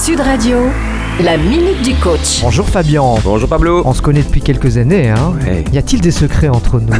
Sud Radio, la minute du coach. Bonjour Fabien. Bonjour Pablo. On se connaît depuis quelques années, hein. Ouais. Y a-t-il des secrets entre nous?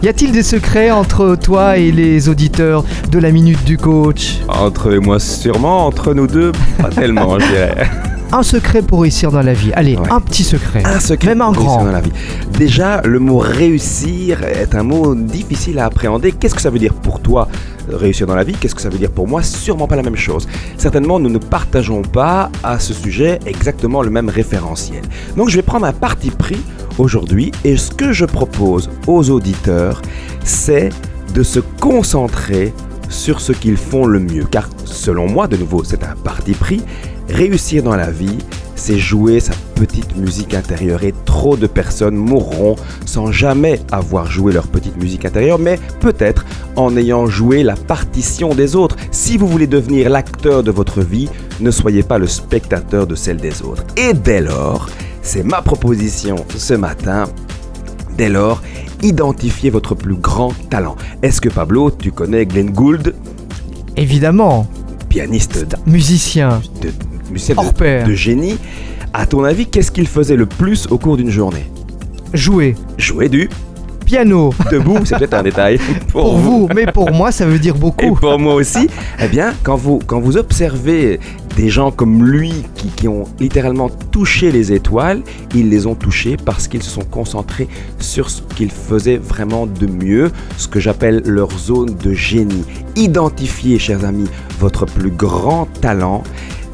Y a-t-il des secrets entre toi et les auditeurs de la minute du coach? Entre eux et moi sûrement, entre nous deux, pas tellement je dirais. Un secret pour réussir dans la vie. Allez, Ouais. un petit secret. Un secret Même un pour réussir grand. dans la vie. Déjà, le mot réussir est un mot difficile à appréhender. Qu'est-ce que ça veut dire pour toi, réussir dans la vie? Qu'est-ce que ça veut dire pour moi? Sûrement pas la même chose. Certainement, nous ne partageons pas à ce sujet exactement le même référentiel. Donc, je vais prendre un parti pris aujourd'hui et ce que je propose aux auditeurs, c'est de se concentrer sur ce qu'ils font le mieux. Car selon moi, de nouveau, c'est un parti pris. Réussir dans la vie, c'est jouer sa petite musique intérieure et trop de personnes mourront sans jamais avoir joué leur petite musique intérieure, mais peut-être en ayant joué la partition des autres. Si vous voulez devenir l'acteur de votre vie, ne soyez pas le spectateur de celle des autres. Et dès lors, c'est ma proposition ce matin, dès lors, identifiez votre plus grand talent. Est-ce que Pablo, tu connais Glenn Gould, Évidemment, pianiste musicien, musicien hors pair. de génie? À ton avis, qu'est-ce qu'il faisait le plus au cours d'une journée? Jouer, Jouer du piano. debout, c'est peut-être un détail Pour vous, mais pour moi, ça veut dire et beaucoup. pour moi aussi. Eh bien, quand vous observez des gens comme lui qui ont littéralement touché les étoiles, ils les ont touchées parce qu'ils se sont concentrés sur ce qu'ils faisaient vraiment de mieux, ce que j'appelle leur zone de génie. Identifiez, chers amis, votre plus grand talent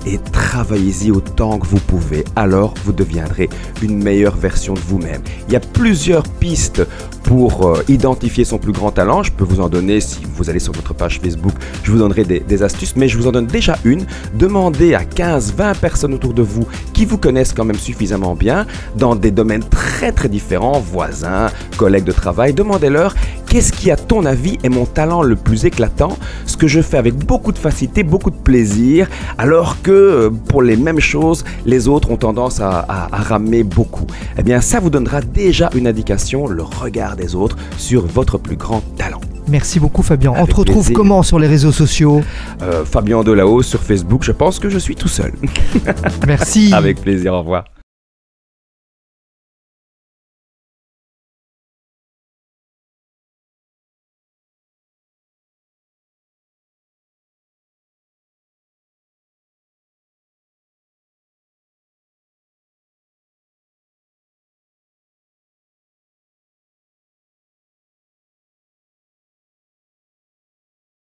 et travaillez-y autant que vous pouvez. Alors, vous deviendrez une meilleure version de vous-même. Il y a plusieurs pistes pour identifier son plus grand talent. Je peux vous en donner, si vous allez sur notre page Facebook, je vous donnerai des astuces, mais je vous en donne déjà une. Demandez à 15-20 personnes autour de vous qui vous connaissent quand même suffisamment bien, dans des domaines très très différents, voisins, collègues de travail. Demandez-leur, qu'est-ce qui, à ton avis, est mon talent le plus éclatant, ce que je fais avec beaucoup de facilité, beaucoup de plaisir, alors que pour les mêmes choses, les autres ont tendance à ramer beaucoup. Eh bien, ça vous donnera déjà une indication, le regard des autres, sur votre plus grand talent. Merci beaucoup Fabien. On Avec te retrouve plaisir. comment sur les réseaux sociaux? Fabien Delahaut sur Facebook, je pense que je suis tout seul. Merci. Avec plaisir, au revoir.